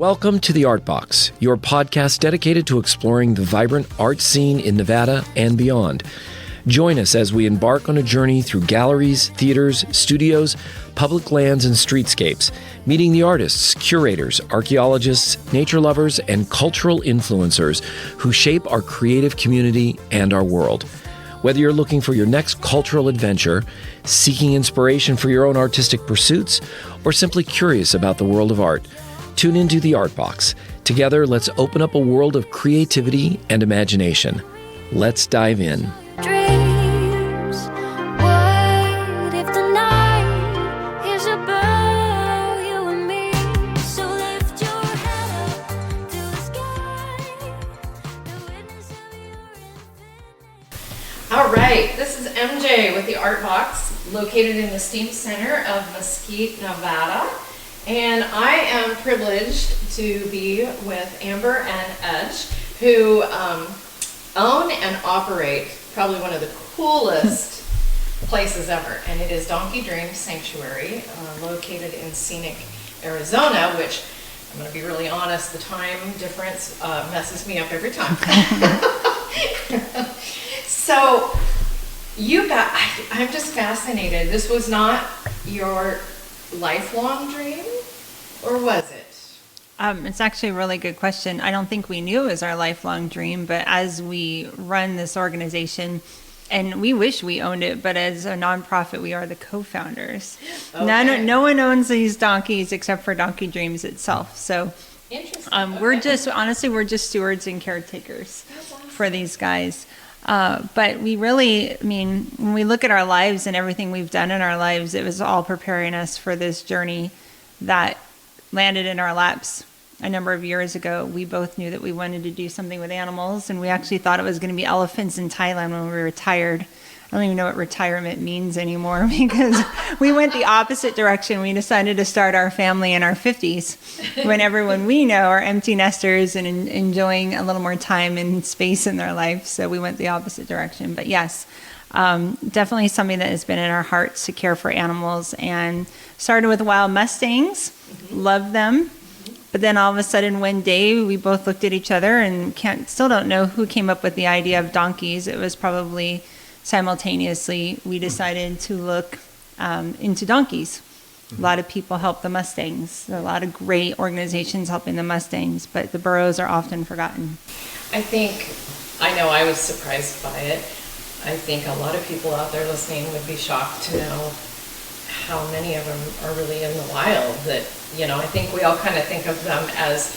Welcome to The Art Box, your podcast dedicated to exploring the vibrant art scene in Nevada and beyond. Join us as we embark on a journey through galleries, theaters, studios, public lands, and streetscapes, meeting the artists, curators, archaeologists, nature lovers, and cultural influencers who shape our creative community and our world. Whether you're looking for your next cultural adventure, seeking inspiration for your own artistic pursuits, or simply curious about the world of art, tune into The Art Box. Together, let's open up a world of creativity and imagination. Let's dive in. Dreams, what if the night is about you and me? So lift your head up to the sky, the witness of your infinite. All right, this is MJ with the Art Box, located in the STEAM Center of Mesquite, Nevada. And I am privileged to be with Amber and Edj, who own and operate probably one of the coolest places ever. And it is Donkey Dream Sanctuary, located in Scenic, Arizona, which, I'm going to be really honest, the time difference messes me up every time. So, I'm just fascinated. This was not your lifelong dream, or was it? It's actually a really good question. I don't think we knew it was our lifelong dream, but as we run this organization, and we wish we owned it, but as a nonprofit, we are the co-founders. Okay. No one owns these donkeys except for Donkey Dreams itself. So Interesting. we're just stewards and caretakers for these guys. But we really, when we look at our lives and everything we've done in our lives, it was all preparing us for this journey that landed in our laps a number of years ago. We both knew that we wanted to do something with animals, and we actually thought it was going to be elephants in Thailand when we were retired. I don't even know what retirement means anymore because we went the opposite direction. We decided to start our family in our 50s when everyone we know are empty nesters and enjoying a little more time and space in their life. So we went the opposite direction. But yes, definitely something that has been in our hearts to care for animals, and started with wild Mustangs, loved them. But then all of a sudden one day we both looked at each other and still don't know who came up with the idea of donkeys. It was probably simultaneously we decided to look into donkeys. A lot of people help the Mustangs. There are a lot of great organizations helping the Mustangs, but the burros are often forgotten. I know I was surprised by it. I think a lot of people out there listening would be shocked to know how many of them are really in the wild. That, I think we all kind of think of them as,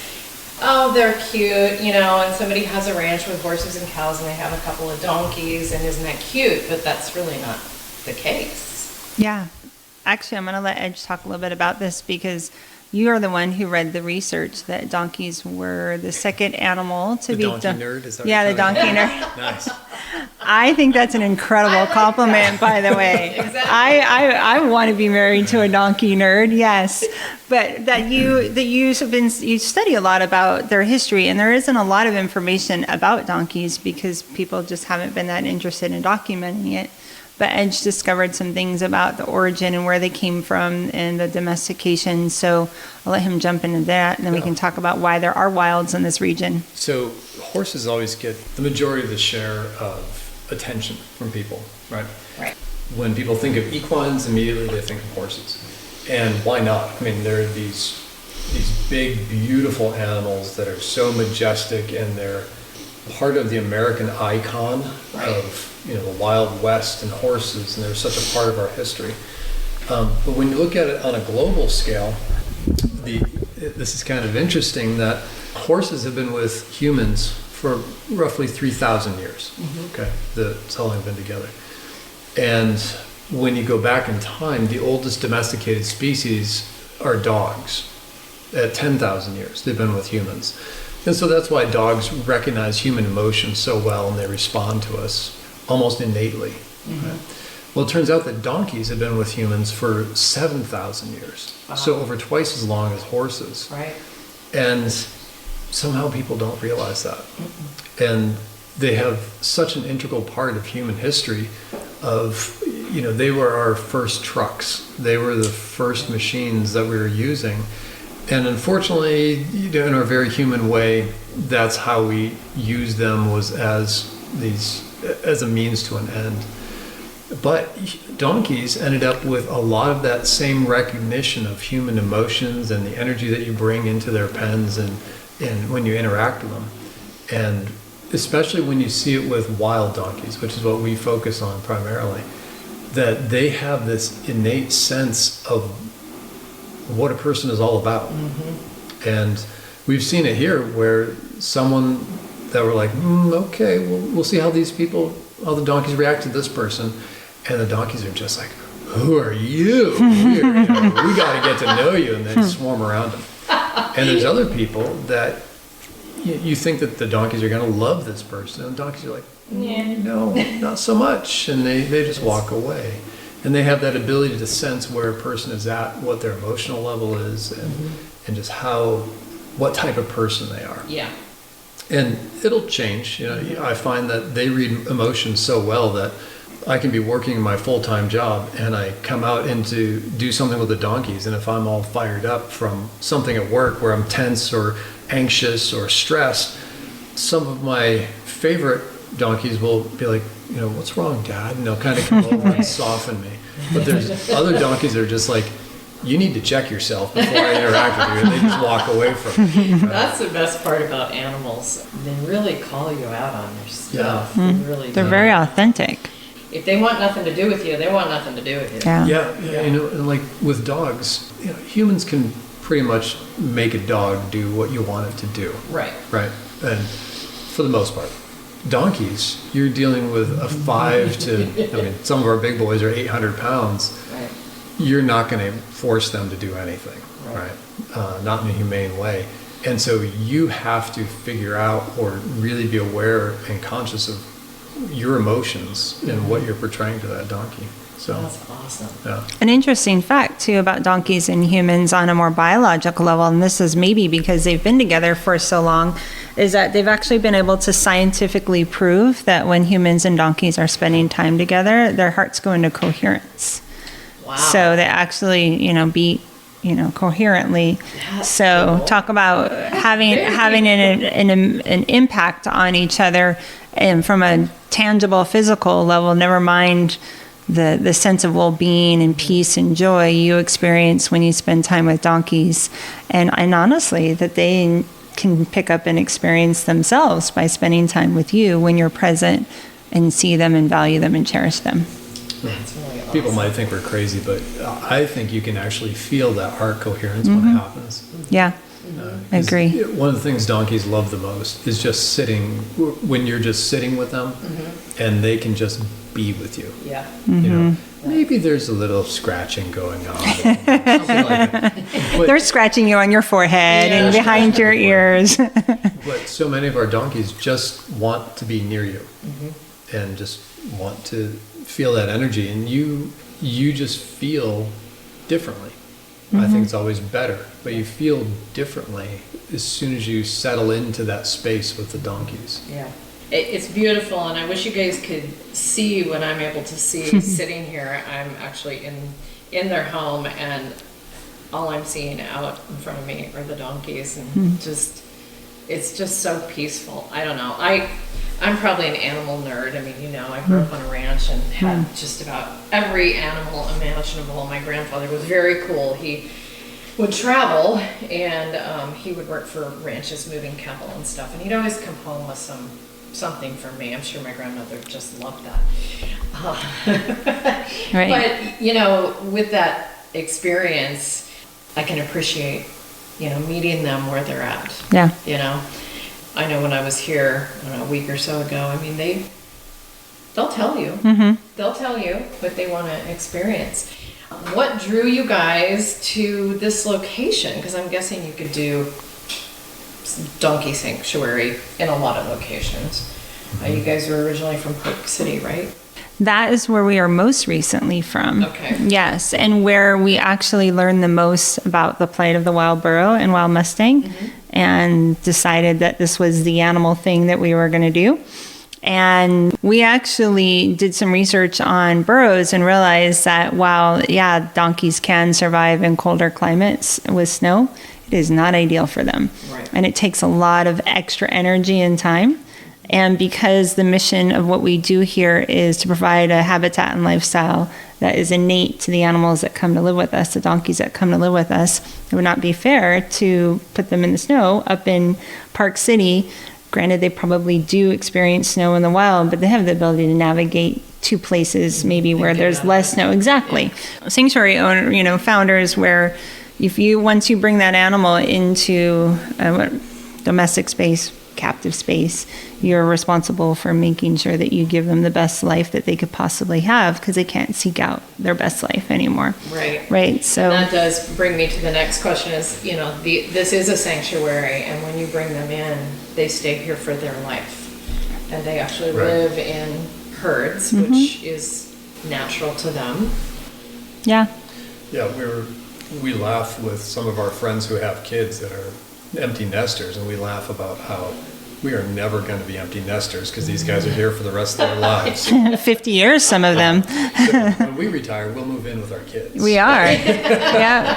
oh, they're cute, and somebody has a ranch with horses and cows and they have a couple of donkeys, and isn't that cute? But that's really not the case. Yeah. Actually, I'm going to let Edj talk a little bit about this because you are the one who read the research that donkeys were the second animal to be... The donkey nerd? Is that what yeah, you're the donkey nerd. Nice. I think that's an incredible compliment, by the way. Exactly. I want to be married to a donkey nerd, yes. But you study a lot about their history, and there isn't a lot of information about donkeys because people just haven't been that interested in documenting it. But Edj discovered some things about the origin and where they came from and the domestication. So I'll let him jump into that, and then we can talk about why there are wilds in this region. So horses always get the majority of the share of attention from people, right? Right. When people think of equines, immediately they think of horses. And why not? There are these big, beautiful animals that are so majestic, and they're part of the American icon of the Wild West and horses, and they're such a part of our history. But when you look at it on a global scale, this is kind of interesting that horses have been with humans for roughly 3,000 years. Okay, that's how long they've been together. And when you go back in time, the oldest domesticated species are dogs. At 10,000 years, they've been with humans. And so that's why dogs recognize human emotions so well, and they respond to us almost innately. Right? Well, it turns out that donkeys have been with humans for 7,000 years. Wow. So over twice as long as horses. Right. And somehow people don't realize that. And they have such an integral part of human history of, they were our first trucks. They were the first machines that we were using. And unfortunately, in our very human way, that's how we use them, was as a means to an end. But donkeys ended up with a lot of that same recognition of human emotions and the energy that you bring into their pens and when you interact with them. And especially when you see it with wild donkeys, which is what we focus on primarily, that they have this innate sense of what a person is all about. And we've seen it here where someone that were like, okay, we'll see how the donkeys react to this person. And the donkeys are just like, who are you? We got to get to know you, and then swarm around them. And there's other people that you think that the donkeys are going to love this person, and the donkeys are like, no, not so much, and they just walk away. And they have that ability to sense where a person is at, what their emotional level is, and just what type of person they are. Yeah. And it'll change. I find that they read emotions so well that I can be working my full-time job and I come out and to do something with the donkeys, and if I'm all fired up from something at work where I'm tense or anxious or stressed, some of my favorite donkeys will be like, what's wrong, Dad? And they'll kind of come over and soften me. But there's other donkeys that are just like, you need to check yourself before I interact with you, and they just walk away from me. That's the best part about animals. They really call you out on their stuff. Yeah. They really They're do. very authentic. If they want nothing to do with you, they want nothing to do with you. Yeah. And like with dogs, humans can pretty much make a dog do what you want it to do. Right. Right. And for the most part. Donkeys, you're dealing with a 5 to, some of our big boys are 800 pounds. Right. You're not going to force them to do anything, right? Not in a humane way. And so you have to figure out or really be aware and conscious of your emotions and what you're portraying to that donkey. So That's awesome. yeah. An interesting fact, too, about donkeys and humans on a more biological level, and this is maybe because they've been together for so long, is that they've actually been able to scientifically prove that when humans and donkeys are spending time together, their hearts go into coherence. Wow. So they actually, beat, coherently. That's So cool. talk about having an impact on each other, and from a tangible physical level, never mind the sense of well-being and peace and joy you experience when you spend time with donkeys. And honestly, that they can pick up and experience themselves by spending time with you when you're present and see them and value them and cherish them. That's really awesome. People might think we're crazy, but I think you can actually feel that heart coherence when it happens. Yeah, I 'Cause agree. One of the things donkeys love the most is just sitting, when you're just sitting with them and they can just be with you. Yeah. Maybe there's a little scratching going on. Something like that. They're scratching you on your forehead and behind your ears. But so many of our donkeys just want to be near you and just want to feel that energy, and you just feel differently. I think it's always better, but you feel differently as soon as you settle into that space with the donkeys. Yeah. It's beautiful, and I wish you guys could see what I'm able to see sitting here. I'm actually in their home, and all I'm seeing out in front of me are the donkeys, and it's just so peaceful. I don't know. I'm probably an animal nerd. I mean, I grew up on a ranch and had just about every animal imaginable. My grandfather was very cool. He would travel, and he would work for ranches moving cattle and stuff, and he'd always come home with something for me. I'm sure my grandmother just loved that. Right. But, with that experience, I can appreciate, meeting them where they're at. Yeah. I know when I was here a week or so ago, I mean, they'll tell you. They'll tell you what they want to experience. What drew you guys to this location? Because I'm guessing you could do donkey sanctuary in a lot of locations. You guys were originally from Park City, right? That is where we are most recently from. Okay. Yes, and where we actually learned the most about the plight of the wild burro and wild Mustang, and decided that this was the animal thing that we were going to do. And we actually did some research on burros and realized that while, donkeys can survive in colder climates with snow, it is not ideal for them. Right. And it takes a lot of extra energy and time. And because the mission of what we do here is to provide a habitat and lifestyle that is innate to the animals that come to live with us, the donkeys that come to live with us, it would not be fair to put them in the snow up in Park City. Granted, they probably do experience snow in the wild, but they have the ability to navigate to places maybe where there's less snow. Exactly. Sanctuary owner, founders, where once you bring that animal into domestic space, captive space, you're responsible for making sure that you give them the best life that they could possibly have, because they can't seek out their best life anymore. Right. So that does bring me to the next question is, this is a sanctuary, and when you bring them in, they stay here for their life. And they actually live in herds, which is natural to them. Yeah. Yeah, we laugh with some of our friends who have kids that are empty nesters, and we laugh about how we are never going to be empty nesters because these guys are here for the rest of their lives. 50 years, some of them. So when we retire, we'll move in with our kids. We are. Yeah.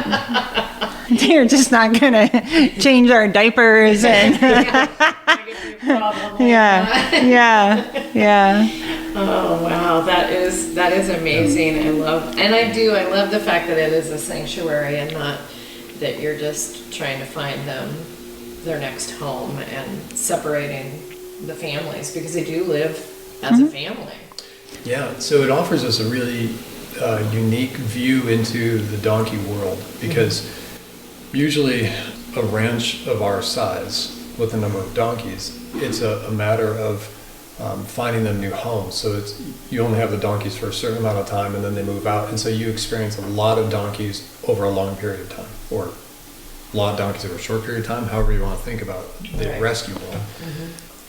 They're just not going to change our diapers and yeah. Oh wow, that is amazing. I love the fact that it is a sanctuary and not that you're just trying to find them their next home and separating the families, because they do live as a family. Yeah, so it offers us a really unique view into the donkey world, because usually a ranch of our size with a number of donkeys, it's a matter of finding them new homes. So you only have the donkeys for a certain amount of time and then they move out, and so you experience a lot of donkeys over a long period of time, or a lot of donkeys over a short period of time, however you want to think about the rescue world.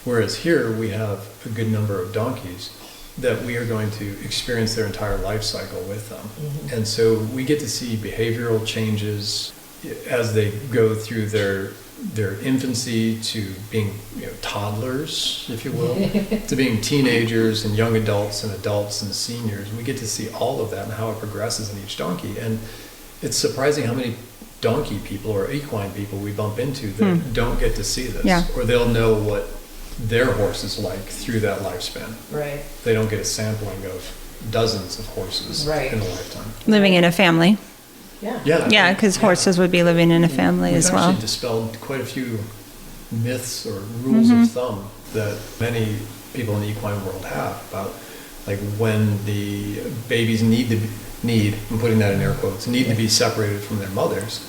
Whereas here we have a good number of donkeys that we are going to experience their entire life cycle with them. And so we get to see behavioral changes as they go through their infancy to being toddlers, if you will, to being teenagers and young adults and seniors. We get to see all of that and how it progresses in each donkey. And it's surprising how many donkey people or equine people we bump into that don't get to see this, or they'll know what their horse is like through that lifespan. Right. They don't get a sampling of dozens of horses in a lifetime. Living in a family. Yeah, because horses would be living in a family as well. We've actually dispelled quite a few myths or rules of thumb that many people in the equine world have about, like, when the babies I'm putting that in air quotes, need to be separated from their mothers.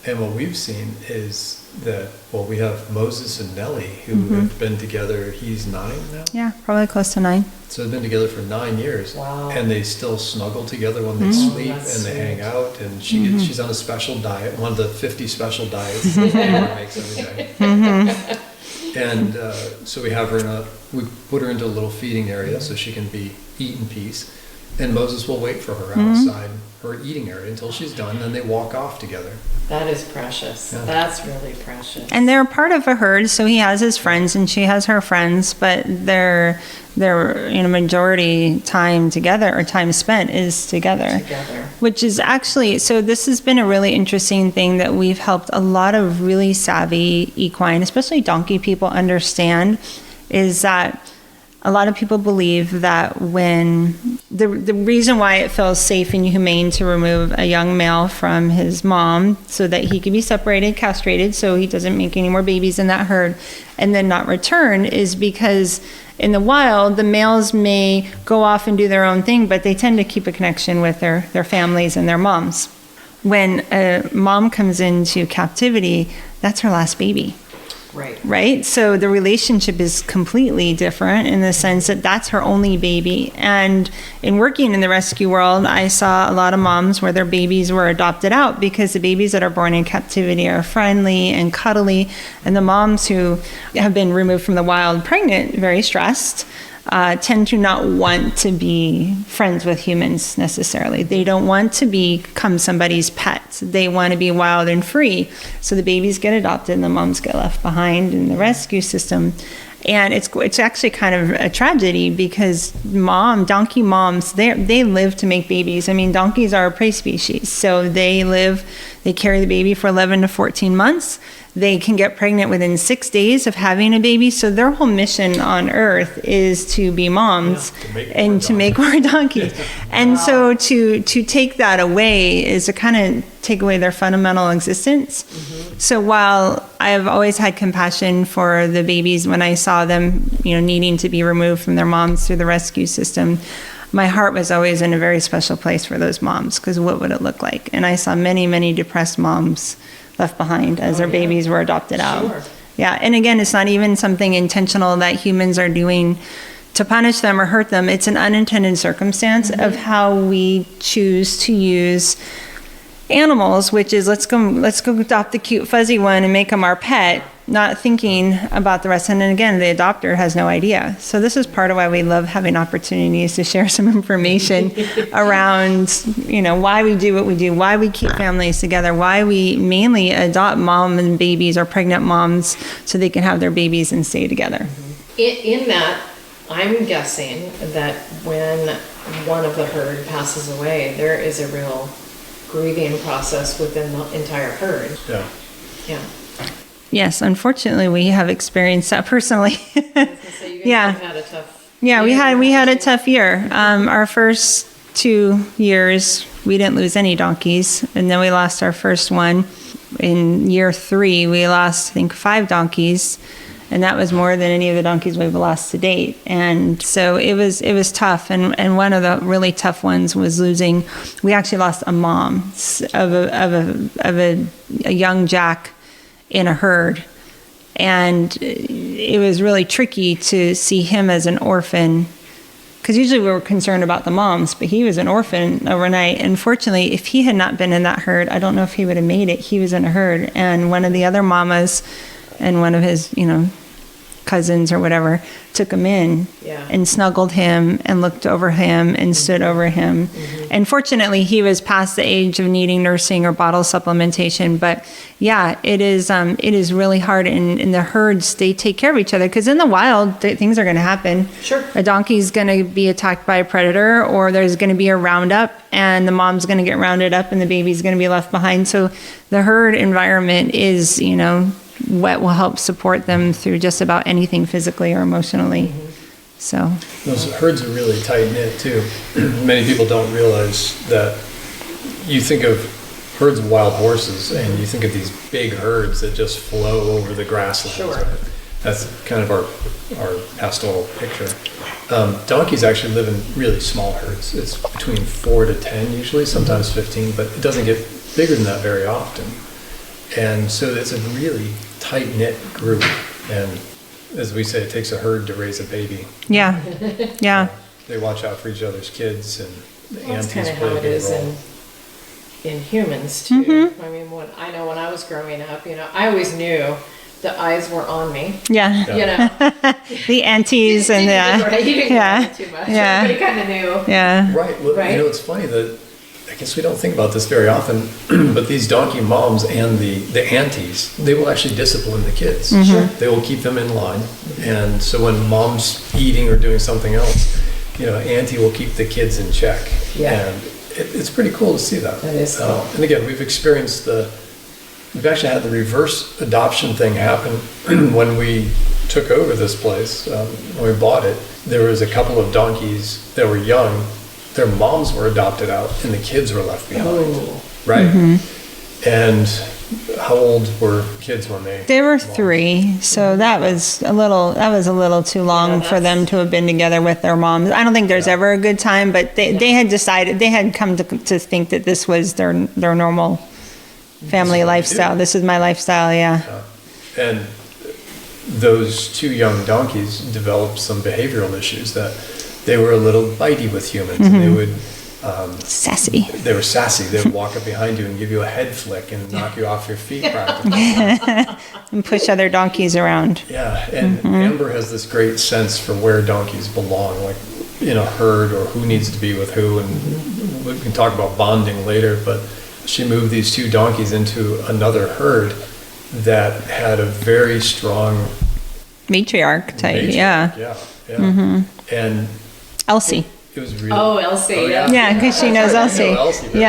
And what we've seen is that, we have Moses and Nellie who have been together, he's 9 now? Yeah, probably close to 9. So they've been together for 9 years. Wow. And they still snuggle together when they sleep, That's and they sweet. hang out, and she's on a special diet, one of the 50 special diets that Amber makes every day. And so we put her into a little feeding area so she can be eat in peace. And Moses will wait for her outside her eating area until she's done, then they walk off together. That is precious. Yeah. That's really precious. And they're part of a herd, so he has his friends and she has her friends, but their majority time together, or time spent, is together. Which is actually, so this has been a really interesting thing that we've helped a lot of really savvy equine, especially donkey people, understand, is that a lot of people believe that when the reason why it feels safe and humane to remove a young male from his mom so that he can be separated, castrated, so he doesn't make any more babies in that herd, and then not return, is because in the wild, the males may go off and do their own thing, but they tend to keep a connection with their families and their moms. When a mom comes into captivity, that's her last baby. Right? So the relationship is completely different in the sense that that's her only baby. And in working in the rescue world, I saw a lot of moms where their babies were adopted out because the babies that are born in captivity are friendly and cuddly. And the moms who have been removed from the wild pregnant, very stressed, tend to not want to be friends with humans necessarily. They don't want to become somebody's pet. They want to be wild and free. So the babies get adopted and the moms get left behind in the rescue system. And it's actually kind of a tragedy because donkey moms, they live to make babies. I mean, donkeys are a prey species, so they carry the baby for 11 to 14 months. They can get pregnant within 6 days of having a baby. So their whole mission on earth is to be moms to make more donkeys. And so to take that away is to kind of take away their fundamental existence. So while I've always had compassion for the babies when I saw them, needing to be removed from their moms through the rescue system, my heart was always in a very special place for those moms, because what would it look like? And I saw many, many depressed moms left behind as their babies were adopted out. Yeah, and again, it's not even something intentional that humans are doing to punish them or hurt them. It's an unintended circumstance of how we choose to use animals, which is let's go adopt the cute fuzzy one and make them our pet, not thinking about the rest. And then again, the adopter has no idea. So this is part of why we love having opportunities to share some information around, why we do what we do, why we keep families together, why we mainly adopt mom and babies or pregnant moms so they can have their babies and stay together. In that, I'm guessing that when one of the herd passes away, there is a real grieving process within the entire herd. Yeah. Yeah. Yes, unfortunately, we have experienced that personally. So you guys Yeah. have had a tough Yeah, year. we had a tough year. Our first 2 years, we didn't lose any donkeys, and then we lost our first one. In year 3, we lost, I think, 5 donkeys, and that was more than any of the donkeys we've lost to date. And so it was tough. And one of the really tough ones was losing. We actually lost a mom of a young jack in a herd, and it was really tricky to see him as an orphan, because usually we were concerned about the moms, but he was an orphan overnight. Unfortunately, if he had not been in that herd, I don't know if he would have made it. He was in a herd, and one of the other mamas and one of his cousins or whatever took him in and snuggled him and looked over him and stood over him. And fortunately, he was past the age of needing nursing or bottle supplementation. But yeah, it is really hard. In the herds, they take care of each other, because in the wild, things are going to happen. Sure. A donkey's going to be attacked by a predator, or there's going to be a roundup, and the mom's going to get rounded up and the baby's going to be left behind. So the herd environment is, what will help support them through just about anything physically or emotionally. So Those herds are really tight knit too. Many people don't realize that. You think of herds of wild horses and you think of these big herds that just flow over the grasslands. Sure. Right? That's kind of our pastoral picture. Donkeys actually live in really small herds. It's between 4 to 10 usually, sometimes 15, but it doesn't get bigger than that very often. And so it's a really tight-knit group, and as we say, it takes a herd to raise a baby. yeah. They watch out for each other's kids, and the Well, that's aunties kind of play how a it big is role. in humans too. I mean, when I was growing up, I always knew the eyes were on me. Yeah. The aunties and Right, you didn't get too much. Yeah. Everybody kind of knew. Yeah. Right. Well, Right. it's funny that I guess we don't think about this very often, but these donkey moms and the aunties, they will actually discipline the kids. Sure. They will keep them in line. And so when mom's eating or doing something else, auntie will keep the kids in check. Yeah. And it's pretty cool to see that. That is cool. And again, we've actually had the reverse adoption thing happen when we took over this place. When we bought it, there was a couple of donkeys that were young. Their moms were adopted out and the kids were left behind. Oh. Right? And how old were kids when they? They were 3, so that was a little too long for them to have been together with their moms. I don't think there's ever a good time, but they had decided, they had come to think that this was their normal family lifestyle. This is my lifestyle, yeah. And those 2 young donkeys developed some behavioral issues, that they were a little bitey with humans, and they would Sassy. They were sassy. They would walk up behind you and give you a head flick and knock you off your feet practically. And push other donkeys around. Yeah, and Amber has this great sense for where donkeys belong, like in a herd or who needs to be with who, and we can talk about bonding later, but she moved these 2 donkeys into another herd that had a very strong matriarch type. Major. Yeah. Yeah. And Elsie. it was really. Oh, Elsie. Yeah, because she knows That's right, I Elsie. know Elsie, but-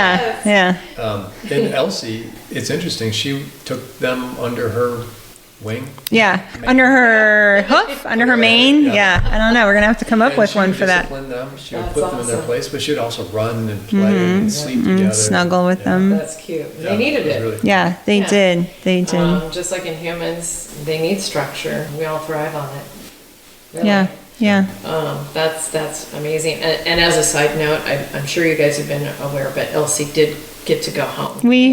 Yeah. And Elsie, it's interesting. She took them under her wing. Yeah. Under her hoof, under her mane. Yeah. Yeah. I don't know. We're gonna have to come up And with she one would for that. discipline them. She would That's put them in their awesome. place, but she would also run and play and sleep together. Snuggle with Yeah. them. That's cute. Yeah, They needed was it. really cool. Yeah, they Yeah. did. They did. Just like in humans, they need structure. We all thrive on it. Really. Yeah. Yeah. That's amazing. And as a side note, I'm sure you guys have been aware, but Elsie did get to go home. We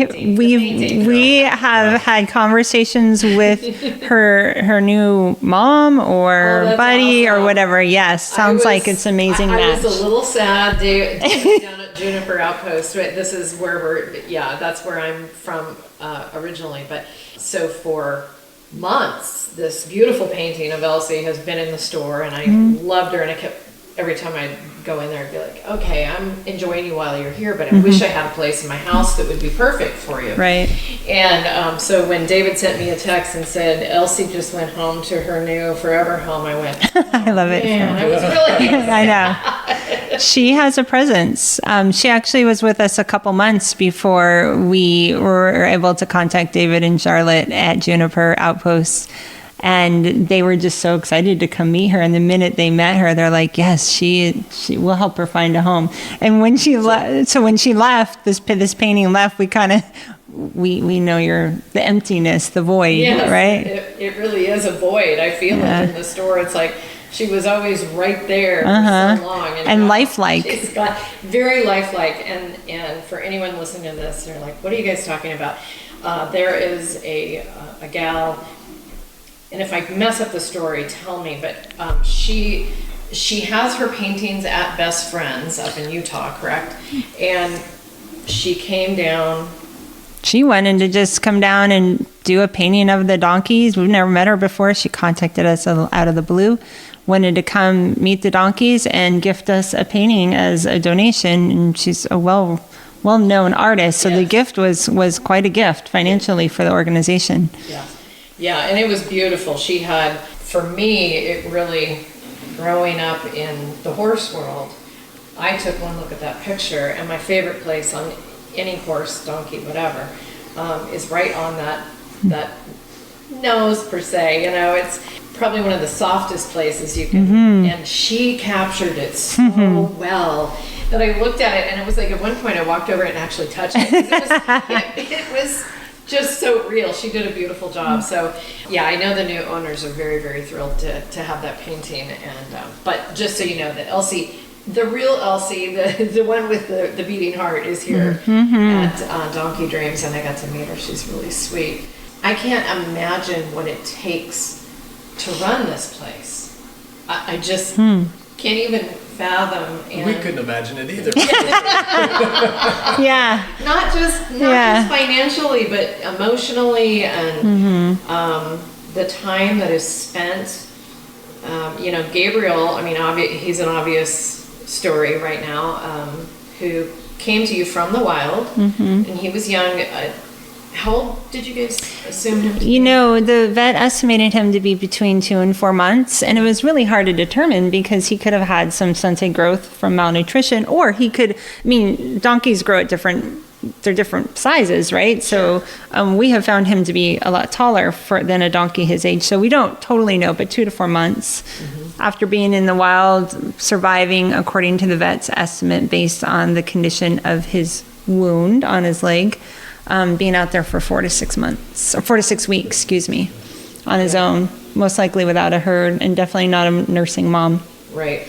have had conversations with her new mom or Oh, that's buddy or awesome. whatever. Yes, sounds like it's an amazing I match. was a little sad. David's down at Juniper Outpost. Right, this is where that's where I'm from originally. But so for months, this beautiful painting of Elsie has been in the store, and I loved her. And I kept every time I go in there, I'd be like, okay, I'm enjoying you while you're here, but I wish I had a place in my house that would be perfect for you. Right. And so when David sent me a text and said Elsie just went home to her new forever home, I went, I love it. man, I was really I know. She has a presence. She actually was with us a couple months before we were able to contact David and Charlotte at Juniper Outpost. And they were just so excited to come meet her. And the minute they met her, they're like, yes, she will help her find a home. And when she left, so when she left, this painting left, we kind of, we know the emptiness, the void, Yes, right? It really is a void. I feel it in the store. It's like she was always right there for so long. And now lifelike. She's got very lifelike. And for anyone listening to this, they're like, what are you guys talking about? There is a gal, and if I mess up the story, tell me, but she has her paintings at Best Friends up in Utah, correct? And she came down. She wanted to just come down and do a painting of the donkeys. We've never met her before. She contacted us out of the blue, wanted to come meet the donkeys and gift us a painting as a donation. And she's a well-known artist, so the gift was quite a gift financially for the organization. Yeah, and it was beautiful. She had, for me, it really, growing up in the horse world, I took one look at that picture, and my favorite place on any horse, donkey, whatever, is right on that nose, per se. You know, it's probably one of the softest places you can, and she captured it so well that I looked at it, and it was like at one point I walked over and actually touched it. 'Cause it was just so real. She did a beautiful job. So yeah, I know the new owners are very, very thrilled to have that painting. And but just so you know that Elsie, the real Elsie, the one with the beating heart, is here at Donkey Dreams, and I got to meet her. She's really sweet. I can't imagine what it takes to run this place. I just can't even fathom. And We couldn't imagine it either. Yeah. not just financially, but emotionally, and the time that is spent. Gabriel, I mean, he's an obvious story right now, who came to you from the wild, and he was young. How old did you guys assume him to be? You know, the vet estimated him to be between 2 and 4 months, and it was really hard to determine because he could have had some stunted growth from malnutrition, or he could, donkeys grow at they're different sizes, right? So we have found him to be a lot taller than a donkey his age. So we don't totally know, but 2 to 4 months after being in the wild, surviving according to the vet's estimate based on the condition of his wound on his leg, being out there for 4 to 6 months, or 4 to 6 weeks, excuse me, on his own, most likely without a herd, and definitely not a nursing mom. Right.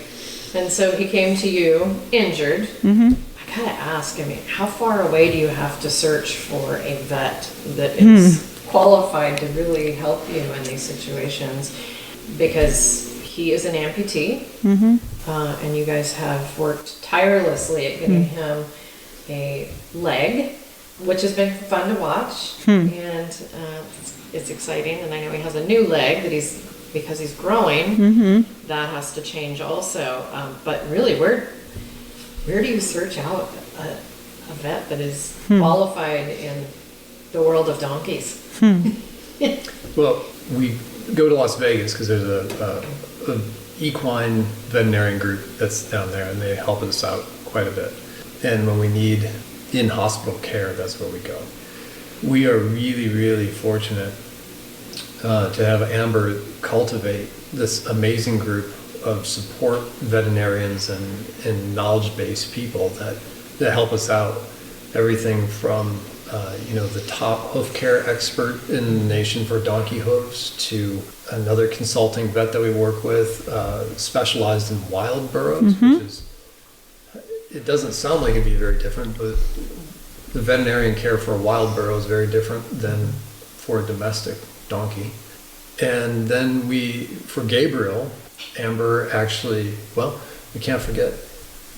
And so he came to you injured. I gotta ask, how far away do you have to search for a vet that is qualified to really help you in these situations? Because he is an amputee, and you guys have worked tirelessly at getting him a leg, which has been fun to watch, and it's exciting. And I know he has a new leg that because he's growing, that has to change also. But really, where do you search out a vet that is qualified in the world of donkeys? Well, we go to Las Vegas because there's a equine veterinarian group that's down there, and they help us out quite a bit. And when we need in-hospital care, that's where we go. We are really, really fortunate to have Amber cultivate this amazing group of support veterinarians and knowledge-based people that help us out. Everything from the top hoof care expert in the nation for donkey hoofs to another consulting vet that we work with, specialized in wild burros, which is, it doesn't sound like it'd be very different, but the veterinarian care for a wild burro is very different than for a domestic donkey. And then for Gabriel, Amber actually, we can't forget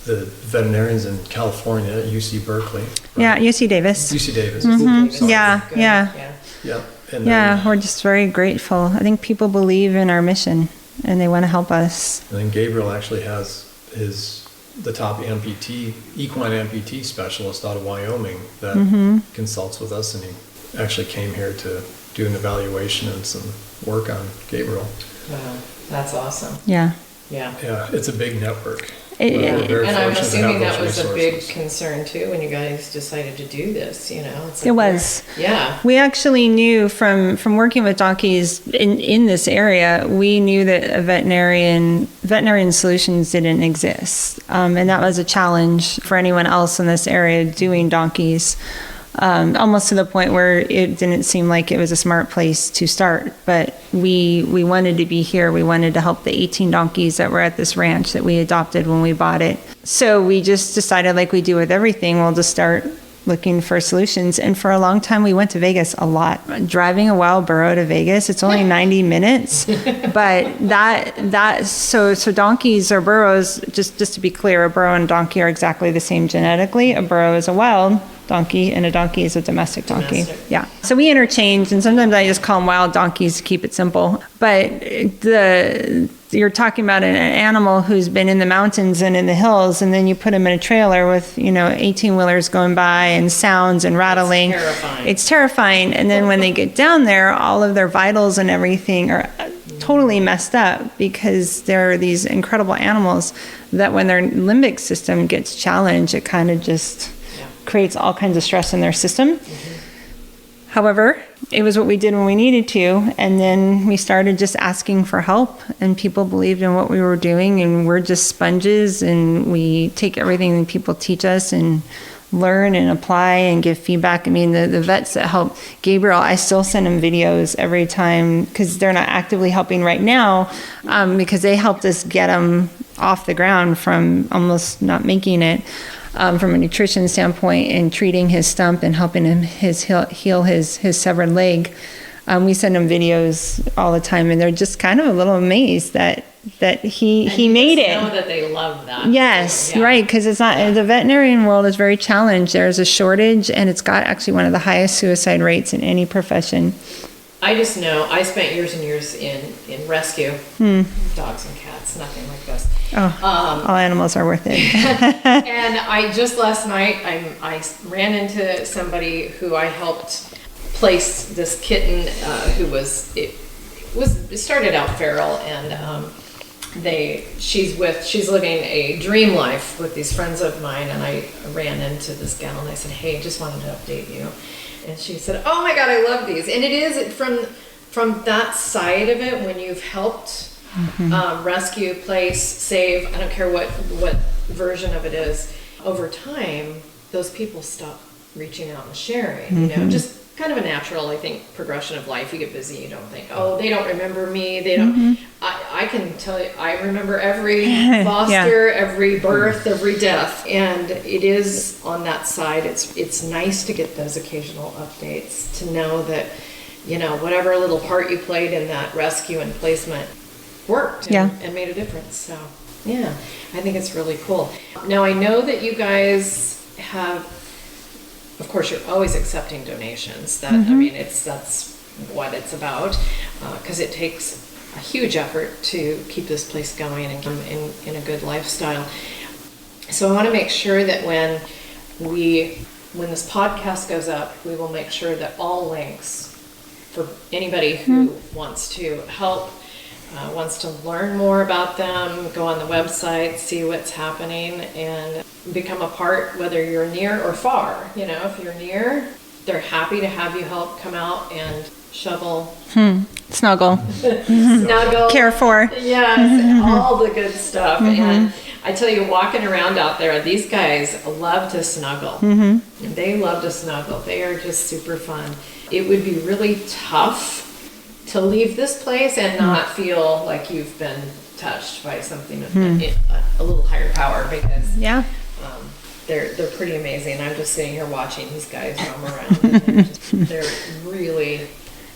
the veterinarians in California at UC Berkeley. Yeah, UC Davis. UC Davis. Mm-hmm. Yeah. Yeah. And then, We're just very grateful. I think people believe in our mission and they want to help us. And then Gabriel actually has the top equine amputee specialist out of Wyoming that consults with us, and he actually came here to do an evaluation and some work on Gabriel. Wow, that's awesome. Yeah. Yeah. Yeah, it's a big network. And I'm assuming that was those a big resources. concern too when you guys decided to do this, It's It was. Yeah. We actually knew from working with donkeys in this area, we knew that veterinarian solutions didn't exist. And that was a challenge for anyone else in this area doing donkeys. Almost to the point where it didn't seem like it was a smart place to start. But we wanted to be here. We wanted to help the 18 donkeys that were at this ranch that we adopted when we bought it. So we just decided, like we do with everything, we'll just start looking for solutions. And for a long time, we went to Vegas a lot. Driving a wild burro to Vegas, it's only 90 minutes. But so donkeys or burros, just to be clear, a burro and donkey are exactly the same genetically. A burro is a wild donkey and a donkey is a domestic donkey. Domestic. Yeah. So we interchange, and sometimes I just call them wild donkeys to keep it simple. But you're talking about an animal who's been in the mountains and in the hills, and then you put him in a trailer with 18-wheelers going by and sounds and rattling. It's terrifying. And then when they get down there, all of their vitals and everything are totally messed up, because there are these incredible animals that when their limbic system gets challenged, it kind of just creates all kinds of stress in their system. However, it was what we did when we needed to, and then we started just asking for help, and people believed in what we were doing, and we're just sponges, and we take everything that people teach us and learn and apply and give feedback. I mean, the vets that help Gabriel, I still send them videos every time, because they're not actively helping right now, because they helped us get him off the ground from almost not making it. From a nutrition standpoint, and treating his stump and helping him heal his severed leg. We send them videos all the time, and they're just kind of a little amazed that he made it. Know that they love that. Yes, Yeah. right, because it's not the veterinarian world is very challenged. There's a shortage, and it's got actually one of the highest suicide rates in any profession. I just know I spent years and years in rescue, dogs and cats, nothing like this. All animals are worth it. And I just last night I ran into somebody who I helped place this kitten it started out feral, and she's living a dream life with these friends of mine, and I ran into this gal and I said, hey, just wanted to update you. And she said, oh my God, I love these. And it is from that side of it, when you've helped rescue, place, save, I don't care what version of it is, over time, those people stop reaching out and sharing, just kind of a natural, I think, progression of life. You get busy, you don't think, oh, they don't remember me, they don't. I can tell you, I remember every foster, every birth, every death, and it is on that side. It's nice to get those occasional updates, to know that, whatever little part you played in that rescue and placement worked and made a difference. So, yeah, I think it's really cool. Now, I know that you guys have, of course, you're always accepting donations. That I mean, that's what it's about, because it takes a huge effort to keep this place going and in a good lifestyle. So I want to make sure that when this podcast goes up, we will make sure that all links for anybody who wants to help, wants to learn more about them, go on the website, see what's happening, and become a part, whether you're near or far. You know, if you're near, they're happy to have you help come out and shovel, Snuggle, snuggle, care for. yes, all the good stuff. And I tell you, walking around out there, these guys love to snuggle. They love to snuggle. They are just super fun. It would be really tough to leave this place and not feel like you've been touched by something a little higher power, because Yeah. they're pretty amazing. I'm just sitting here watching these guys roam around, and they're really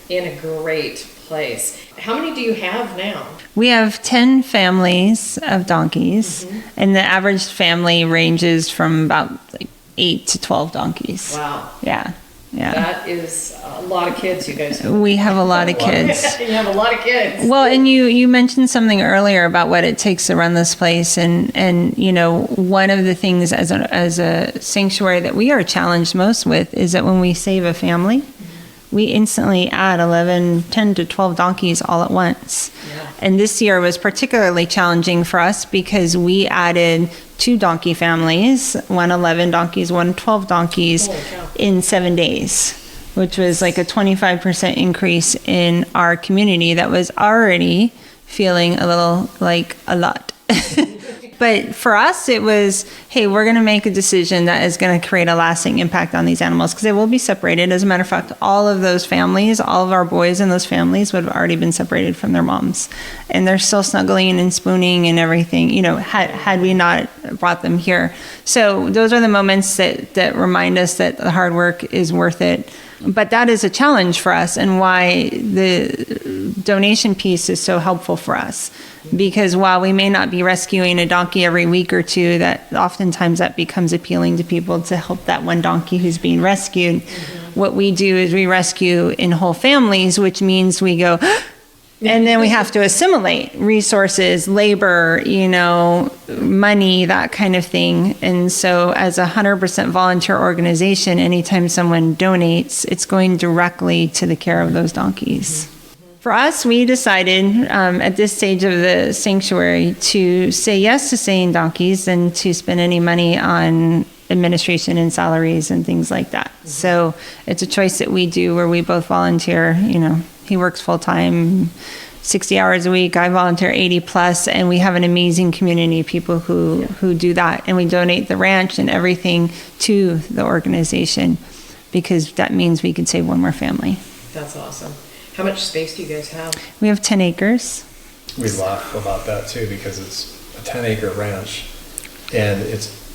in a great place. How many do you have now? We have 10 families of donkeys, and the average family ranges from about like 8 to 12 donkeys. Wow, Yeah. Yeah. that is a lot of kids, you guys. We have a lot of kids. You have a lot of kids. Well, and you mentioned something earlier about what it takes to run this place, and you know, one of the things as a sanctuary that we are challenged most with is that when we save a family, we instantly add 10 to 12 donkeys all at once. Yeah. And this year was particularly challenging for us because we added 2 donkey families, one 11 donkeys, one 12 donkeys Holy cow. in 7 days, which was like a 25% increase in our community that was already feeling a little like a lot. But for us, it was, hey, we're going to make a decision that is going to create a lasting impact on these animals, because they will be separated. As a matter of fact, all of those families, all of our boys in those families would have already been separated from their moms. And they're still snuggling and spooning and everything, you know, had we not brought them here. So those are the moments that remind us that the hard work is worth it. But that is a challenge for us, and why the donation piece is so helpful for us. Because while we may not be rescuing a donkey every week or two, that oftentimes that becomes appealing to people to help that one donkey who's being rescued. What we do is we rescue in whole families, which means we go, and then we have to assimilate resources, labor, you know, money, that kind of thing. And so as a 100% volunteer organization, anytime someone donates, it's going directly to the care of those donkeys. For us, we decided at this stage of the sanctuary to say yes to saving donkeys and to spend any money on administration and salaries and things like that. So it's a choice that we do where we both volunteer. You know, he works full time, 60 hours a week. I volunteer 80 plus, and we have an amazing community of people who do that. And we donate the ranch and everything to the organization, because that means we can save one more family. That's awesome. How much space do you guys have? We have 10 acres. We laugh about that too, because it's a 10-acre ranch, and it's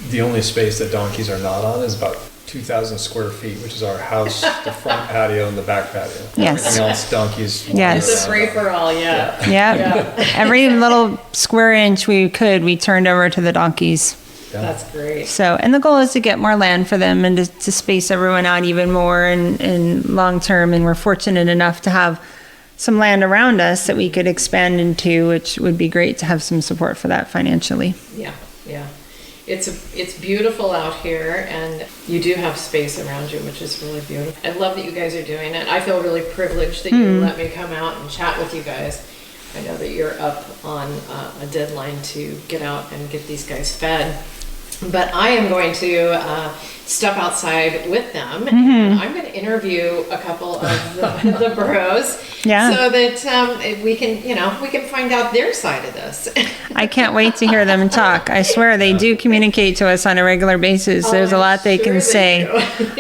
the only space that donkeys are not on is about 2,000 square feet, which is our house, the front patio and the back patio. Yes. Everything else, donkeys. Yes. It's a free for all, yeah. Yeah. Every little square inch we turned over to the donkeys. Yeah. That's great. So, and the goal is to get more land for them and to space everyone out even more and long term. And we're fortunate enough to have some land around us that we could expand into, which would be great to have some support for that financially. Yeah, yeah. It's beautiful out here, and you do have space around you, which is really beautiful. I love that you guys are doing it. I feel really privileged that you let me come out and chat with you guys. I know that you're up on a deadline to get out and get these guys fed. But I am going to step outside with them, and I'm going to interview a couple of the burros, so that we can find out their side of this. I can't wait to hear them talk. I swear they do communicate to us on a regular basis. There's a lot they can say.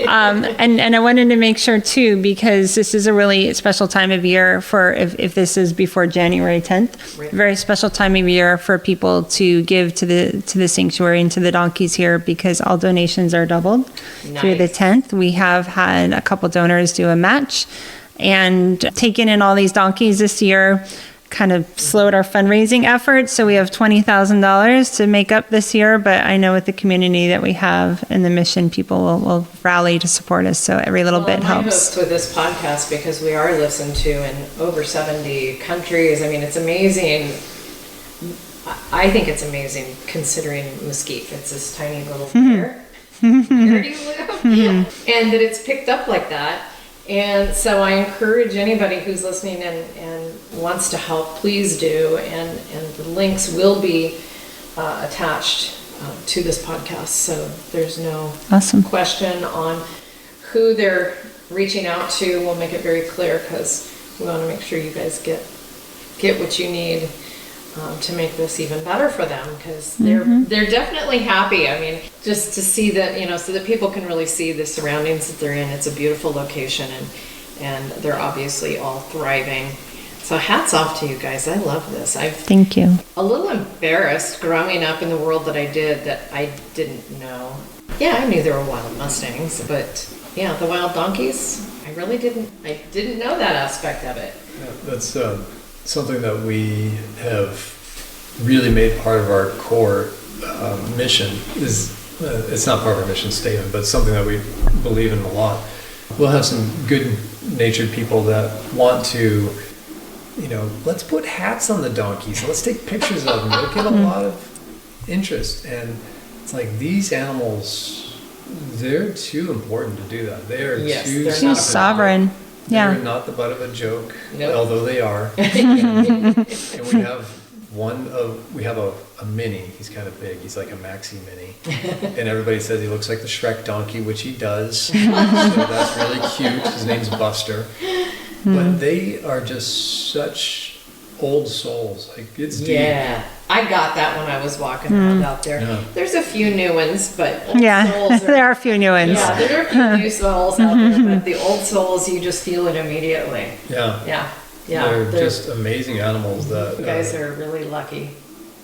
And I wanted to make sure too, because this is a really special time of year for, if this is before January 10th, Right. very special time of year for people to give to the sanctuary and to the donkeys here, because all donations are doubled through the Nice. 10th. We have had a couple donors do a match, and taking in all these donkeys this year kind of slowed our fundraising efforts. So we have $20,000 to make up this year, but I know with the community that we have and the mission, people will rally to support us. So every little bit My helps. hopes with this podcast, because we are listened to in over 70 countries. I mean, it's amazing. I think it's amazing considering Mesquite. It's this tiny little where do you live? And that it's picked up like that. And so I encourage anybody who's listening and wants to help, please do. And the links will be attached to this podcast. So there's no Awesome. question on who they're reaching out to. We'll make it very clear because we want to make sure you guys get what you need to make this even better for them, because they're definitely happy. I mean, just to see that, so that people can really see the surroundings that they're in. It's a beautiful location, and they're obviously all thriving. So hats off to you guys. I love this. Thank you. A little embarrassed growing up in the world that I did that I didn't know. Yeah, I knew there were wild Mustangs, but yeah, the wild donkeys, I didn't know that aspect of it. Yeah, that's something that we have really made part of our core mission. It's not part of our mission statement, but something that we believe in a lot. We'll have some good-natured people that want to, let's put hats on the donkeys, let's take pictures of them. It'll get a lot of interest, and it's like these animals, they're too important to do that. They are Too sovereign. Yeah. They're not the butt of a joke, Nope. although they are. And we have a mini. He's kind of big. He's like a maxi mini. And everybody says he looks like the Shrek donkey, which he does. So that's really cute. His name's Buster. But they are just such old souls. Like, it's deep. Yeah, I got that when I was walking around out there. Yeah. There's a few new ones, but old Yeah, souls there are a few new ones. Yeah, there are a few new souls out there, but the old souls, you just feel it immediately. Yeah. Yeah. They're just amazing animals that... You guys are really lucky.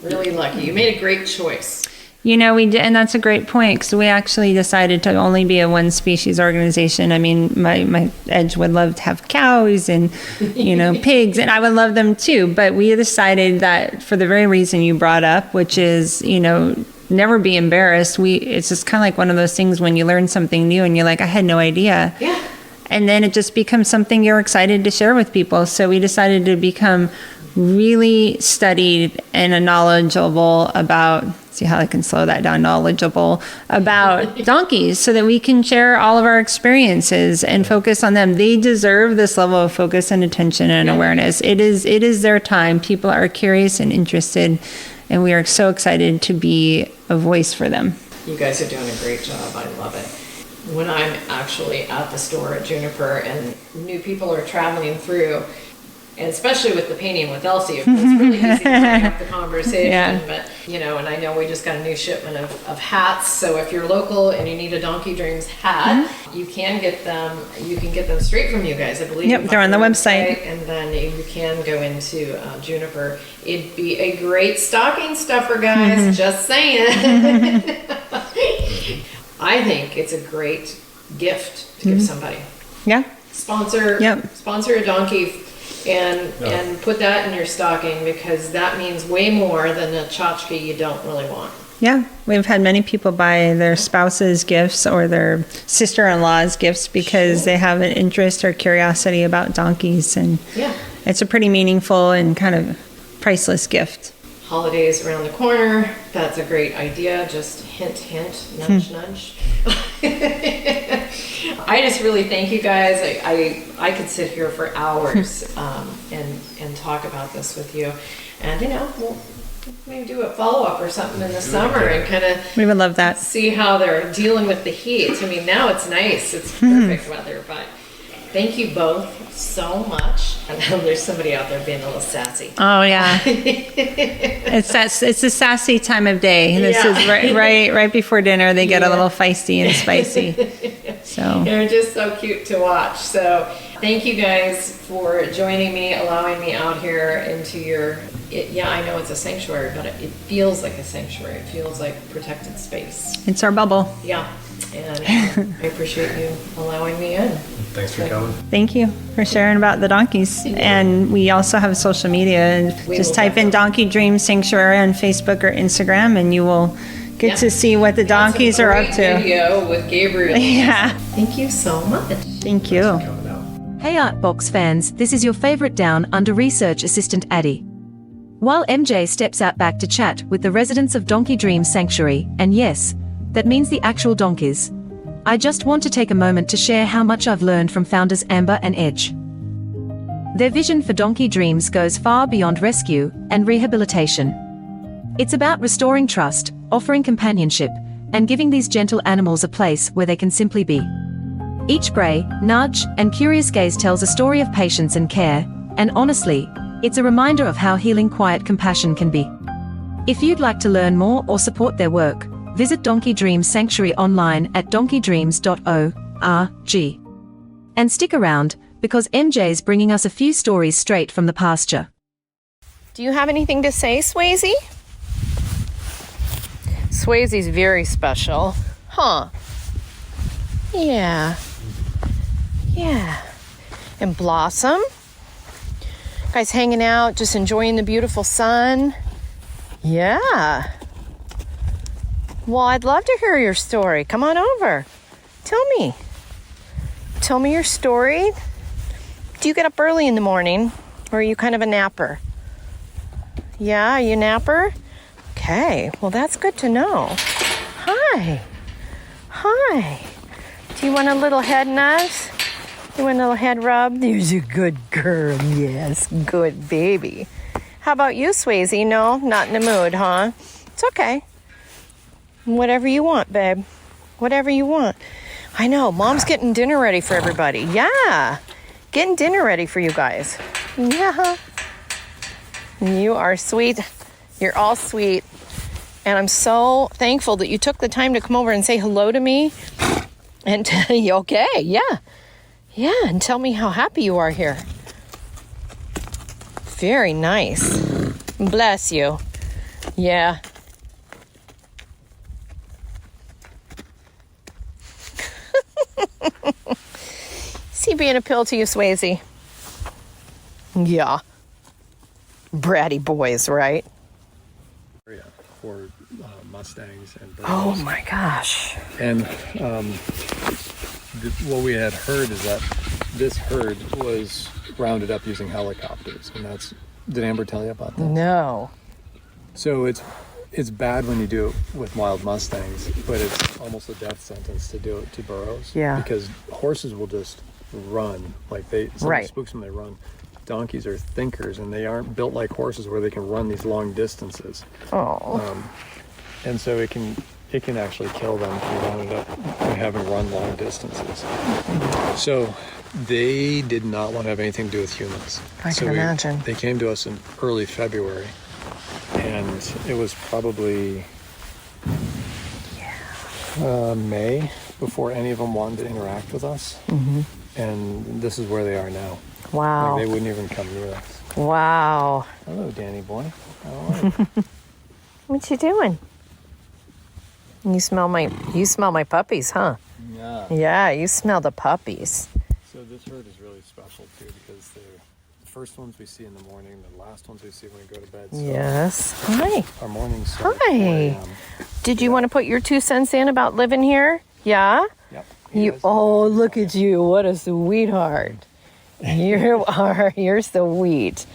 Really lucky. You made a great choice. We did, and that's a great point, because we actually decided to only be a one species organization. I mean, my Edge would love to have cows and, pigs, and I would love them too. But we decided that for the very reason you brought up, which is, never be embarrassed. It's just kind of like one of those things when you learn something new and you're like, I had no idea. Yeah. And then it just becomes something you're excited to share with people. So we decided to become really studied and knowledgeable about, see how I can slow that down, knowledgeable about donkeys, so that we can share all of our experiences and focus on them. They deserve this level of focus and attention and awareness. It is their time. People are curious and interested, and we are so excited to be a voice for them. You guys are doing a great job. I love it. When I'm actually at the store at Juniper and new people are traveling through, and especially with the painting with Elsie, it's really easy to bring up the conversation. Yeah. But, and I know we just got a new shipment of hats. So if you're local and you need a Donkey Dreams hat, you can get them. You can get them straight from you guys, I believe. Yep, they're on the website. And then you can go into Juniper. It'd be a great stocking stuffer, guys. Just saying. I think it's a great gift to give somebody. Yeah. Sponsor a donkey and put that in your stocking, because that means way more than a tchotchke you don't really want. Yeah, we've had many people buy their spouse's gifts or their sister-in-law's gifts because they have an interest or curiosity about donkeys, and it's a pretty meaningful and kind of priceless gift. Holidays around the corner, that's a great idea. Just hint, hint, nudge, nudge. I just really thank you guys. I could sit here for hours and talk about this with you. And, we'll maybe do a follow-up or something in the summer and kind of We would love that. see how they're dealing with the heat. I mean, now it's nice. It's perfect weather, but thank you both so much. I know there's somebody out there being a little sassy. Oh yeah, it's a sassy time of day. This is right before dinner. They get a little feisty and spicy. So they're just so cute to watch. So thank you guys for joining me, allowing me out here into your. I know it's a sanctuary, but it feels like a sanctuary. It feels like protected space. it's our bubble. Yeah, and I appreciate you allowing me in. Thanks for coming. Thank you for sharing about the donkeys. And we also have social media. And just type in Donkey Dream Sanctuary on Facebook or Instagram, and you will get to see what the donkeys are up to. Video with Gabriel. Yeah. Thank you so much. Thank you. Coming out. Hey Artbox fans, this is your favorite down under research assistant Addie. While MJ steps out back to chat with the residents of Donkey Dream Sanctuary, and yes, that means the actual donkeys, I just want to take a moment to share how much I've learned from founders Amber and Edj. Their vision for Donkey Dreams goes far beyond rescue and rehabilitation. It's about restoring trust, offering companionship, and giving these gentle animals a place where they can simply be. Each bray, nudge, and curious gaze tells a story of patience and care, and honestly, it's a reminder of how healing quiet compassion can be. If you'd like to learn more or support their work, visit Donkey Dreams Sanctuary online at donkeydreams.org. And stick around, because MJ's bringing us a few stories straight from the pasture. Do you have anything to say, Swayze? Swayze's very special. Huh? Yeah. Yeah. And Blossom? Guys hanging out, just enjoying the beautiful sun. Yeah. Well, I'd love to hear your story. Come on over. Tell me. Tell me your story. Do you get up early in the morning, or are you kind of a napper? Yeah, are you a napper? Okay, well, that's good to know. Hi. Hi. Do you want a little head nudge? You want a little head rub? There's a good girl. Yes, good baby. How about you, Swayze? No, not in the mood, huh? It's okay. Whatever you want, babe. Whatever you want. I know, Mom's getting dinner ready for everybody. Yeah, getting dinner ready for you guys. Yeah. You are sweet. You're all sweet. And I'm so thankful that you took the time to come over and say hello to me. And okay, yeah. Yeah, and tell me how happy you are here. Very nice. Bless you. Yeah. Is he being a pill to you, Swayze? Yeah. Bratty boys, right? Yeah, for Mustangs and burros. Oh my gosh. And what we had heard is that this herd was rounded up using helicopters, and did Amber tell you about that? No. So it's bad when you do it with wild Mustangs, but it's almost a death sentence to do it to burros. Yeah. Because horses will just run, like somebody spooks them, they run. Donkeys are thinkers, and they aren't built like horses where they can run these long distances. Oh. And so it can actually kill them if you round it up by having run long distances. So they did not want to have anything to do with humans. I can imagine. They came to us in early February, and it was probably May before any of them wanted to interact with us. Mm-hmm. And this is where they are now. Wow. Like, they wouldn't even come near us. Wow. Hello, Danny boy. How are you? What you doing? You smell my puppies, huh? Yeah. Yeah, you smell the puppies. So this herd is really special too, because they're the first ones we see in the morning, the last ones we see when we go to bed. So Yes. Hi. our mornings start at 4 Hi. a.m. Did you want to put your 2 cents in about living here? Yeah? Yep. Look at you. What a sweetheart. You're sweet.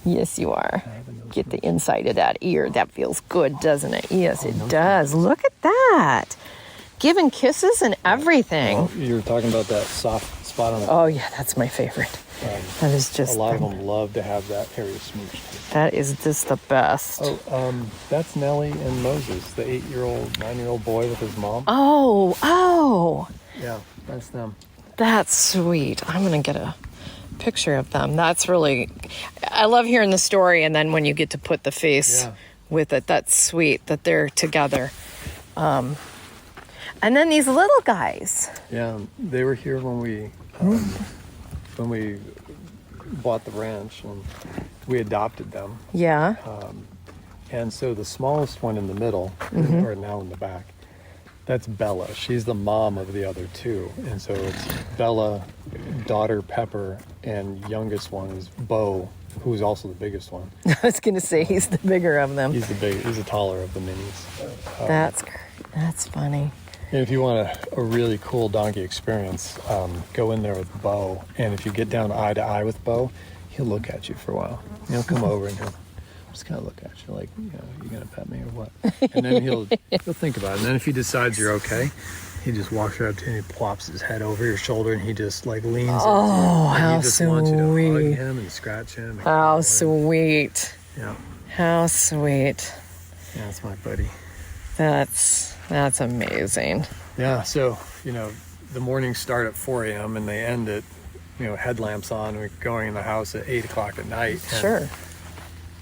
Yes, you are. Get the inside of that ear. That feels good, doesn't it? Yes, it does. Look at that. Giving kisses and everything. Well, you were talking about that soft spot on the Oh, yeah, that's my favorite. That is just... A lot of them love to have that area smooched. That is just the best. Oh, that's Nellie and Moses, the 8-year-old, 9-year-old boy with his mom. Oh. Yeah, that's them. That's sweet. I'm going to get a picture of them. That's really... I love hearing the story, and then when you get to put the face with it, that's sweet that they're together. And then these little guys. Yeah, they were here when we bought the ranch, and we adopted them. Yeah. And so the smallest one in the middle, or now in the back, that's Bella. She's the mom of the other two. And so it's Bella, daughter Pepper, and youngest one is Bo, who's also the biggest one. I was going to say he's the bigger of them. He's the taller of the minis. That's funny. And if you want a really cool donkey experience, go in there with Bo. And if you get down eye to eye with Bo, he'll look at you for a while. He'll come over and he'll just kind of look at you like, you going to pet me or what? And then he'll think about it. And then if he decides you're okay, he just walks right up to you and he plops his head over your shoulder and he just like leans into you. Oh, And how he just wants you to hug sweet. him and scratch him. and How cuddle him. sweet. Yeah, How sweet. yeah, that's my buddy. That's amazing. Yeah, so, the mornings start at 4 a.m. and they end at, headlamps on. We're going in the house at 8 o'clock at night. And Sure.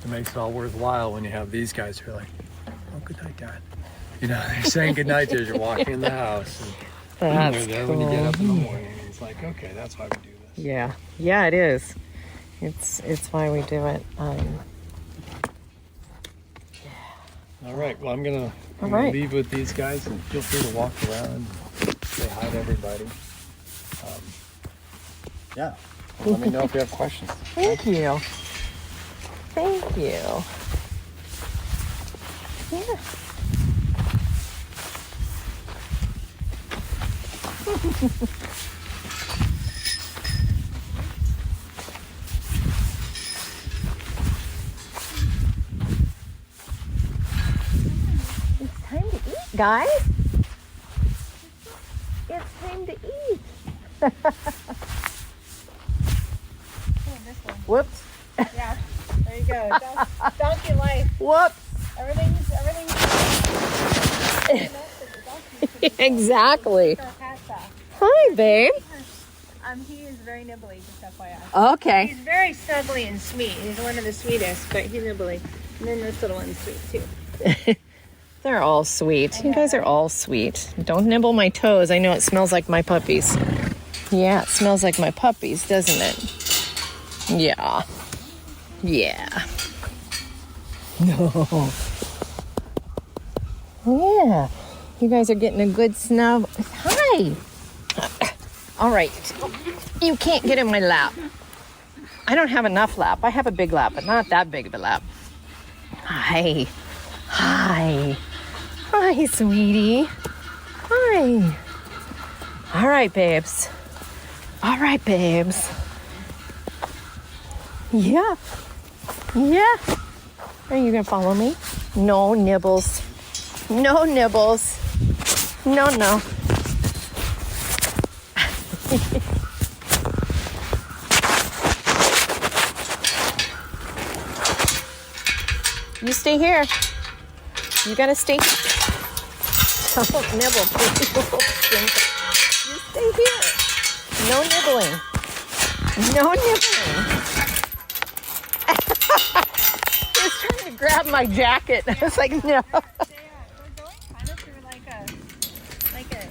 it makes it all worthwhile when you have these guys who are like, oh, good night, Dad. They're saying good night as you're walking in the house. And That's they're there when you get up in the cool. morning. And it's like, okay, that's why we do this. Yeah. Yeah, it is. It's why we do it. All right, well, I'm gonna right. leave with these guys and feel free to walk around and say hi to everybody. Yeah, let me know if you have questions. Thank you. Thank you. Yeah. It's time to eat, guys. It's time to eat. Whoops. Yeah, there you go. Donkey life. Whoops. Everything's. Exactly. Hi, babe. He is very nibbly, just FYI. Okay. He's very snuggly and sweet. He's one of the sweetest, but he's nibbly. And then this little one's sweet too. They're all sweet. You guys are all sweet. Don't nibble my toes. I know it smells like my puppies. Yeah, it smells like my puppies, doesn't it? Yeah. Yeah. No. Yeah. You guys are getting a good snub. Hi. All right. You can't get in my lap. I don't have enough lap. I have a big lap, but not that big of a lap. Hi. Hi. Hi, sweetie. Hi. All right, babes. All right, babes. Yeah. Yeah. Are you going to follow me? No nibbles. No nibbles. No, no. You stay here. You gotta stay. Don't nibble, please. You stay here. No nibbling. No nibbling. He was trying to grab my jacket. I was like, no. We're going kind of through like a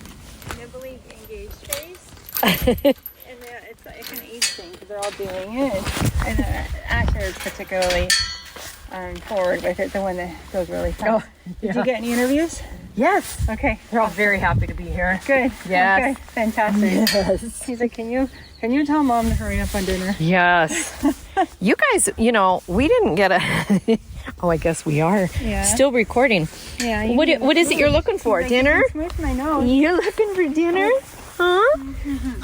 nibbly engaged phase. And it's like an age thing because they're all doing it. And Asher is particularly forward with it, the one that goes really fast. Did you get any interviews? Yes. Okay. They're all very happy to be here. Good. Yes. Okay. Fantastic. Yes. He's like, can you tell Mom to hurry up on dinner? Yes. You guys, we didn't get a... Oh, I guess we are. Yeah. Still recording. Yeah. What is it you're looking for? Dinner? Smooth my nose. You're looking for dinner? Huh?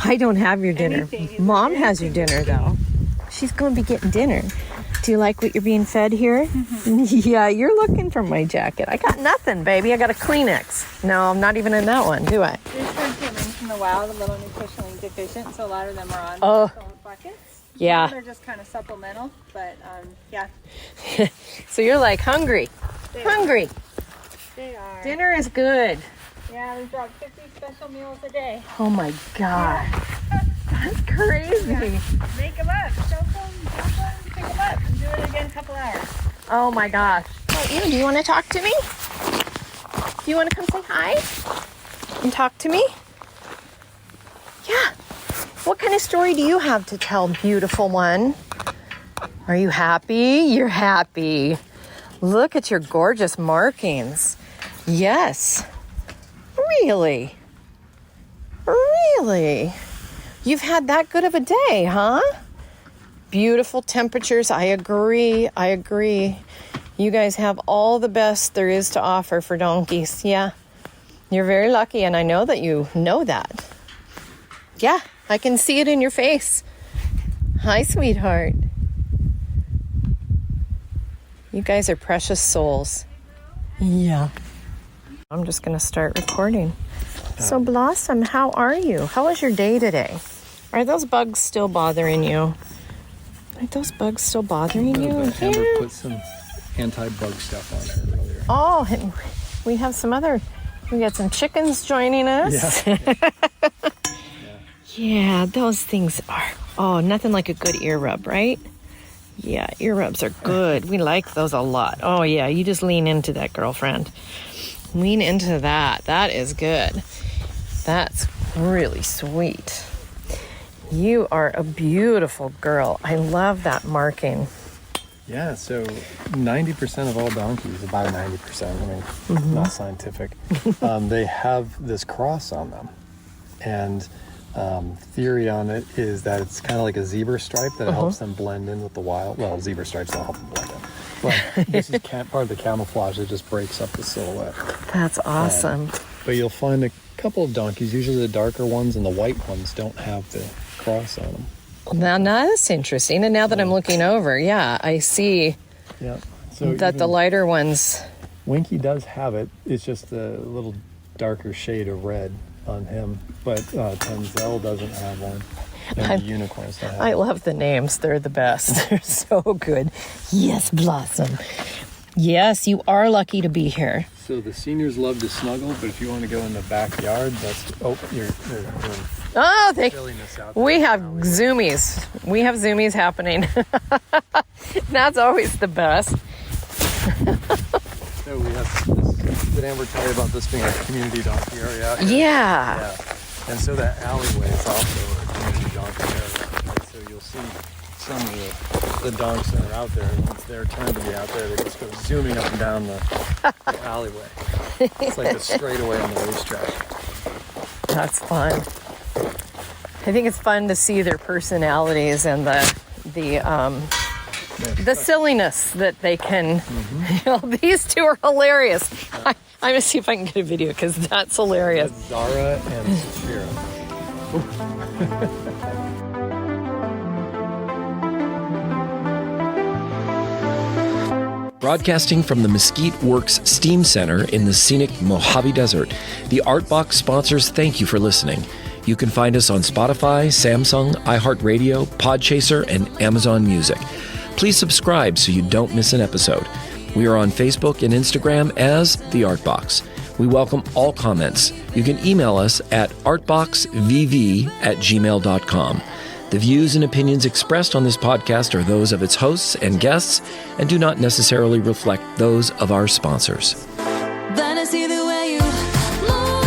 I don't have your dinner. Anything. Mom has your dinner, though. She's going to be getting dinner. Do you like what you're being fed here? Yeah, you're looking for my jacket. I got nothing, baby. I got a Kleenex. No, I'm not even in that one, do I? These ones came in from the wild, a little nutritionally deficient, so a lot of them are on Oh. buckets. Yeah. They're just kind of supplemental, but yeah, So you're like hungry. Hungry. they are. Dinner is good. Yeah, we drop 50 special meals a day. Oh my God. That's crazy. Make them up, soak them, pick them up, and do it again in a couple hours. Oh my gosh. Do you want to talk to me? Do you want to come say hi and talk to me? Yeah. What kind of story do you have to tell, beautiful one? Are you happy? You're happy. Look at your gorgeous markings. Yes. Really? Really? You've had that good of a day, huh? Beautiful temperatures. I agree. I agree. You guys have all the best there is to offer for donkeys. Yeah. You're very lucky, and I know that you know that. Yeah, I can see it in your face. Hi, sweetheart. You guys are precious souls. Yeah. I'm just going to start recording. So Blossom, how are you? How was your day today? Are those bugs still bothering you? Are those bugs still bothering you? Amber put some anti-bug stuff on her earlier. Oh, and we have we got some chickens joining us. Yeah. Yeah, those things are, nothing like a good ear rub, right? Yeah, ear rubs are good. We like those a lot. Oh yeah, you just lean into that, girlfriend. Lean into that. That is good. That's really sweet. You are a beautiful girl. I love that marking. Yeah, so 90% of all donkeys, about 90%, I mean, not scientific, they have this cross on them. And theory on it is that it's kind of like a zebra stripe that helps them blend in with the wild. Well, zebra stripes don't help them blend in. But this is part of the camouflage that just breaks up the silhouette. That's awesome. But you'll find a couple of donkeys, usually the darker ones and the white ones, don't have the cross on them. Now that's interesting. And now that I'm looking over, I see that the lighter ones. Winky does have it. It's just a little darker shade of red on him. But Tenzel doesn't have one. And the unicorns don't have I it. love the names. They're the best. They're so good. Yes, Blossom. Yes, you are lucky to be here. So the seniors love to snuggle, but if you want to go in the backyard, you're Oh, silliness out there. we have zoomies. We have zoomies happening. That's always the best. So we have this, did Amber tell you about this being a community donkey area out here? Yeah. And so that alleyway is also a community donkey area. And so you'll see some of the donks that are out there, and once their turn to be out there, they just go zooming up and down the alleyway. It's like a straightaway on the racetrack. That's fun. I think it's fun to see their personalities and the silliness that they can. These two are hilarious. I'm gonna see if I can get a video because that's hilarious. That's Zara and Safira. Broadcasting from the Mesquite Works Steam Center in the scenic Mojave Desert, the Art Box sponsors thank you for listening. You can find us on Spotify, Samsung, iHeartRadio, Podchaser, and Amazon Music. Please subscribe so you don't miss an episode. We are on Facebook and Instagram as The Art Box. We welcome all comments. You can email us at artboxvv@gmail.com. The views and opinions expressed on this podcast are those of its hosts and guests and do not necessarily reflect those of our sponsors. But I see the way you move.